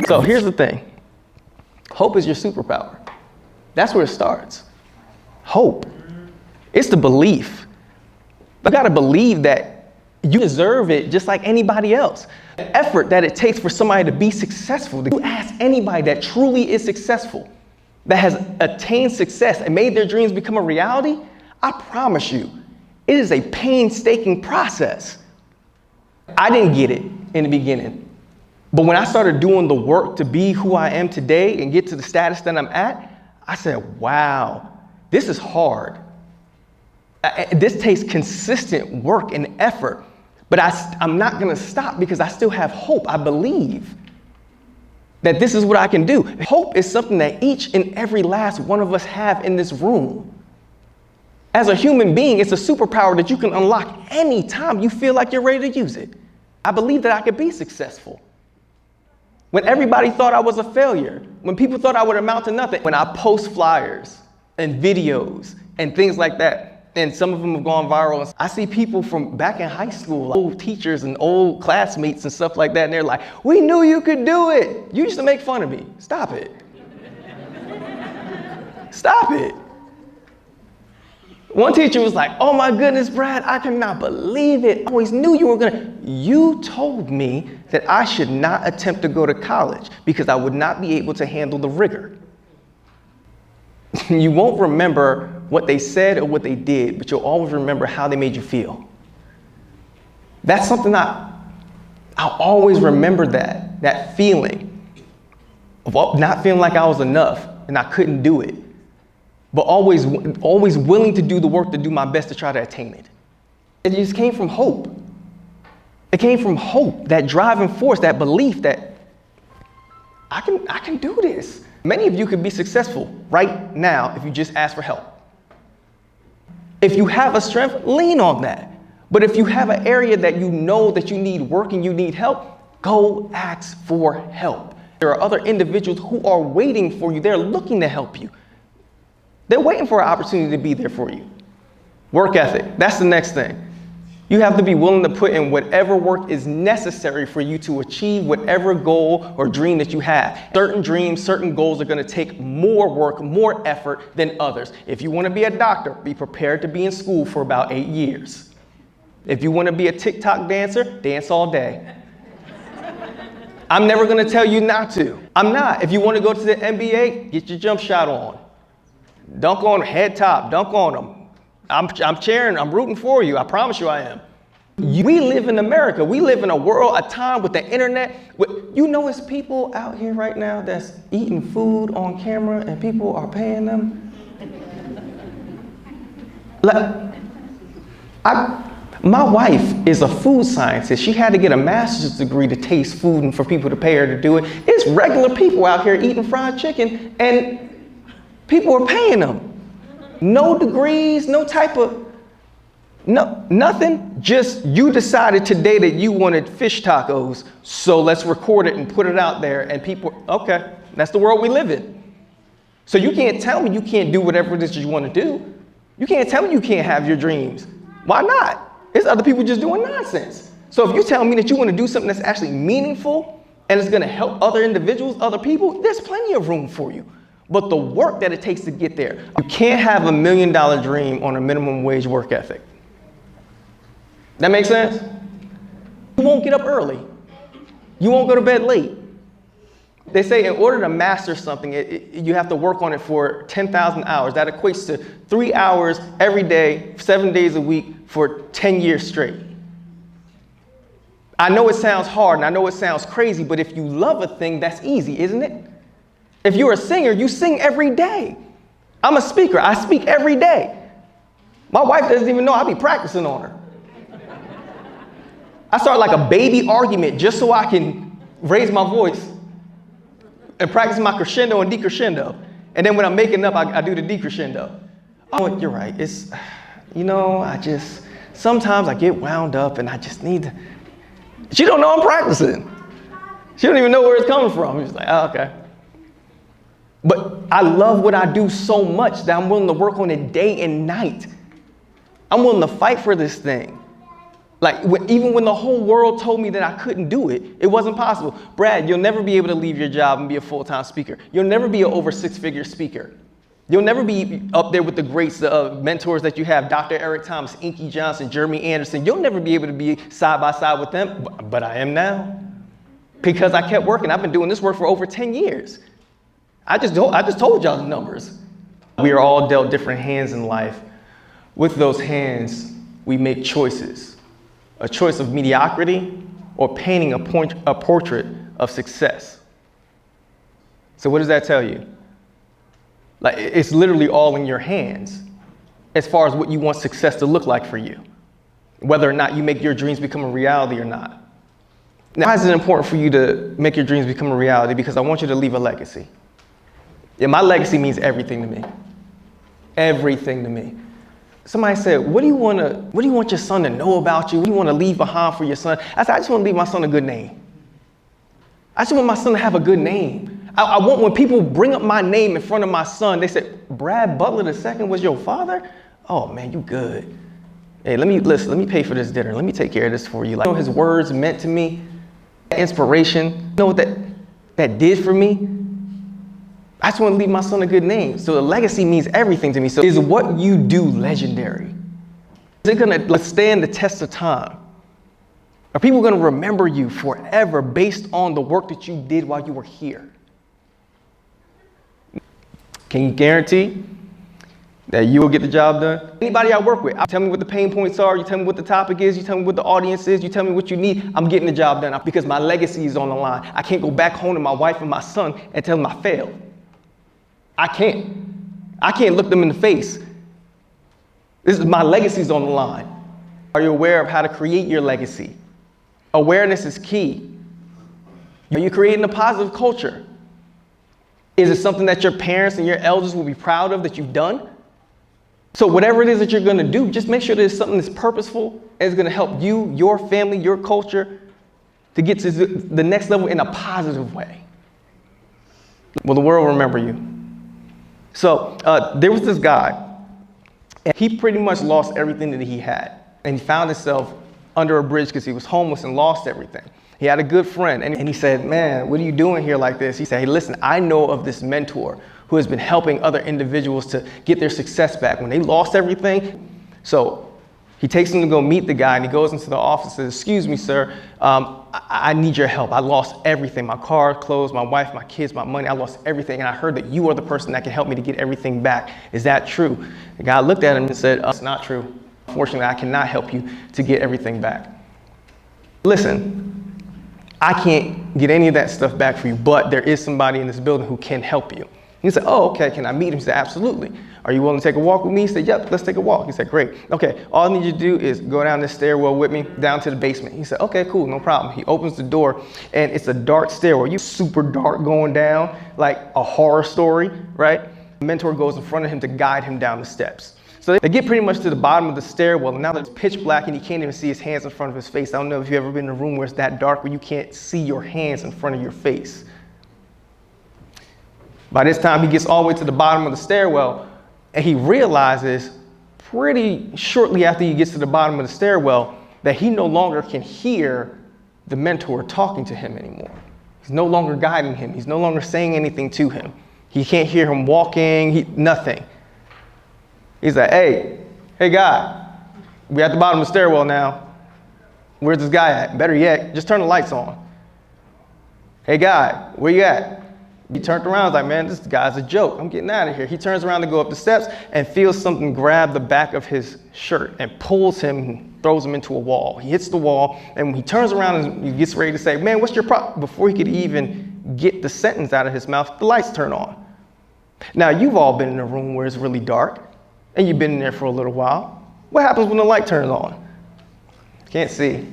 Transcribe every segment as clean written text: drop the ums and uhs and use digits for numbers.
So here's the thing. Hope is your superpower. That's where it starts. Hope. It's the belief. You gotta believe that you deserve it just like anybody else. The effort that it takes for somebody to be successful. You ask anybody that truly is successful, that has attained success and made their dreams become a reality, I promise you, it is a painstaking process. I didn't get it in the beginning, but when I started doing the work to be who I am today and get to the status that I'm at, I said, wow, this is hard. This takes consistent work and effort, but I'm not gonna stop because I still have hope. I believe that this is what I can do. Hope is something that each and every last one of us have in this room. As a human being, it's a superpower that you can unlock anytime you feel like you're ready to use it. I believe that I could be successful. When everybody thought I was a failure, when people thought I would amount to nothing, when I post flyers and videos and things like that, and some of them have gone viral. I see people from back in high school, old teachers and old classmates and stuff like that, and they're like, we knew you could do it. You used to make fun of me. Stop it. Stop it. One teacher was like, oh my goodness, Brad, I cannot believe it. I always knew you were gonna. You told me that I should not attempt to go to college because I would not be able to handle the rigor. You won't remember what they said or what they did, but you'll always remember how they made you feel. That's something I'll always remember, that feeling of not feeling like I was enough and I couldn't do it, but always willing to do the work to do my best to try to attain it. It just came from hope. It came from hope, that driving force, that belief that I can do this. Many of you could be successful right now if you just ask for help. If you have a strength, lean on that. But if you have an area that you know that you need work and you need help, go ask for help. There are other individuals who are waiting for you. They're looking to help you. They're waiting for an opportunity to be there for you. Work ethic, that's the next thing. You have to be willing to put in whatever work is necessary for you to achieve whatever goal or dream that you have. Certain dreams, certain goals are going to take more work, more effort than others. If you want to be a doctor, be prepared to be in school for about 8 years. If you want to be a TikTok dancer, dance all day. I'm never going to tell you not to. I'm not. If you want to go to the NBA, get your jump shot on. Dunk on head top, dunk on them. I'm cheering, I'm rooting for you. I promise you I am. We live in America. We live in a world, a time with the internet. You know, it's people out here right now that's eating food on camera and people are paying them. My wife is a food scientist. She had to get a master's degree to taste food and for people to pay her to do it. It's regular people out here eating fried chicken and people are paying them. No degrees, nothing. Just you decided today that you wanted fish tacos, so let's record it and put it out there and people, okay, that's the world we live in. So you can't tell me you can't do whatever it is you want to do. You can't tell me you can't have your dreams. Why not? There's other people just doing nonsense. So if you're telling me that you want to do something that's actually meaningful and it's going to help other individuals, other people, there's plenty of room for you. But the work that it takes to get there, you can't have $1 million dream on a minimum wage work ethic. That makes sense? You won't get up early. You won't go to bed late. They say in order to master something, you have to work on it for 10,000 hours. That equates to 3 hours every day, 7 days a week for 10 years straight. I know it sounds hard and I know it sounds crazy, but if you love a thing, that's easy, isn't it? If you're a singer, you sing every day. I'm a speaker. I speak every day. My wife doesn't even know I be practicing on her. I start like a baby argument just so I can raise my voice and practice my crescendo and decrescendo. And then when I'm making up, I do the decrescendo. Oh, you're right. It's, sometimes I get wound up and I just need to. She don't know I'm practicing. She don't even know where it's coming from. She's like, oh, okay. But I love what I do so much that I'm willing to work on it day and night. I'm willing to fight for this thing. Like, even when the whole world told me that I couldn't do it, it wasn't possible. Brad, you'll never be able to leave your job and be a full-time speaker. You'll never be an over six-figure speaker. You'll never be up there with the greats mentors that you have, Dr. Eric Thomas, Inky Johnson, Jeremy Anderson. You'll never be able to be side by side with them, but I am now. Because I kept working. I've been doing this work for over 10 years. I just told y'all the numbers. We are all dealt different hands in life. With those hands, we make choices. A choice of mediocrity or painting a portrait of success. So what does that tell you? Like, it's literally all in your hands as far as what you want success to look like for you. Whether or not you make your dreams become a reality or not. Now, why is it important for you to make your dreams become a reality? Because I want you to leave a legacy. Yeah, my legacy means everything to me. Everything to me. Somebody said, what do you want your son to know about you? What do you want to leave behind for your son? I said, I just want to leave my son a good name. I just want my son to have a good name. I want when people bring up my name in front of my son, they say, Brad Butler II was your father? Oh man, you good. Hey, let me pay for this dinner. Let me take care of this for you. Like, you know, his words meant to me, inspiration, you know what that did for me? I just want to leave my son a good name. So the legacy means everything to me. So is what you do legendary? Is it going to stand the test of time? Are people going to remember you forever based on the work that you did while you were here? Can you guarantee that you will get the job done? Anybody I work with, tell me what the pain points are, you tell me what the topic is, you tell me what the audience is, you tell me what you need, I'm getting the job done because my legacy is on the line. I can't go back home to my wife and my son and tell them I failed. I can't look them in the face. My legacy is on the line. Are you aware of how to create your legacy? Awareness is key. Are you creating a positive culture? Is it something that your parents and your elders will be proud of that you've done? So whatever it is that you're going to do, just make sure that it's something that's purposeful and is going to help you, your family, your culture to get to the next level in a positive way. Will the world remember you? So there was this guy, and he pretty much lost everything that he had. And he found himself under a bridge because he was homeless and lost everything. He had a good friend, and he said, man, what are you doing here like this? He said, hey, listen, I know of this mentor who has been helping other individuals to get their success back when they lost everything. So he takes him to go meet the guy, and he goes into the office and says, excuse me, sir, I need your help. I lost everything, my car, clothes, my wife, my kids, my money. I lost everything, and I heard that you are the person that can help me to get everything back. Is that true? The guy looked at him and said, it's not true. Unfortunately, I cannot help you to get everything back. Listen, I can't get any of that stuff back for you, but there is somebody in this building who can help you. He said, oh, okay, can I meet him? He said, absolutely. Are you willing to take a walk with me? He said, yep, let's take a walk. He said, great. Okay, all I need you to do is go down this stairwell with me down to the basement. He said, okay, cool, no problem. He opens the door, and it's a dark stairwell. You super dark going down, like a horror story, right? The mentor goes in front of him to guide him down the steps. So they get pretty much to the bottom of the stairwell, and now that it's pitch black and he can't even see his hands in front of his face. I don't know if you've ever been in a room where it's that dark where you can't see your hands in front of your face. By this time, he gets all the way to the bottom of the stairwell, and he realizes pretty shortly after he gets to the bottom of the stairwell that he no longer can hear the mentor talking to him anymore. He's no longer guiding him. He's no longer saying anything to him. He can't hear him walking, nothing. He's like, hey guy, we're at the bottom of the stairwell now. Where's this guy at? Better yet, just turn the lights on. Hey guy, where you at? He turned around, was like, man, this guy's a joke. I'm getting out of here. He turns around to go up the steps and feels something grab the back of his shirt and pulls him and throws him into a wall. He hits the wall, and when he turns around and he gets ready to say, man, what's your problem? Before he could even get the sentence out of his mouth, the lights turn on. Now, you've all been in a room where it's really dark, and you've been in there for a little while. What happens when the light turns on? Can't see.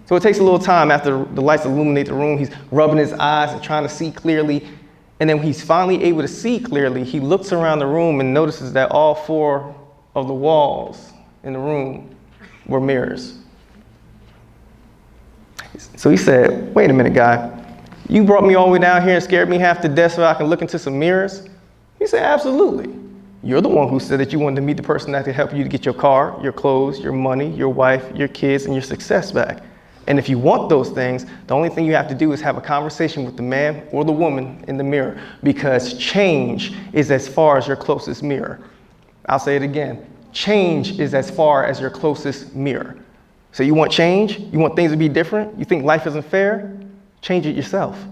So it takes a little time after the lights illuminate the room. He's rubbing his eyes and trying to see clearly. And then when he's finally able to see clearly, he looks around the room and notices that all 4 of the walls in the room were mirrors. So he said, wait a minute, guy. You brought me all the way down here and scared me half to death so I can look into some mirrors? He said, absolutely. You're the one who said that you wanted to meet the person that could help you to get your car, your clothes, your money, your wife, your kids, and your success back. And if you want those things, the only thing you have to do is have a conversation with the man or the woman in the mirror, because change is as far as your closest mirror. I'll say it again. Change is as far as your closest mirror. So you want change? You want things to be different? You think life isn't fair? Change it yourself.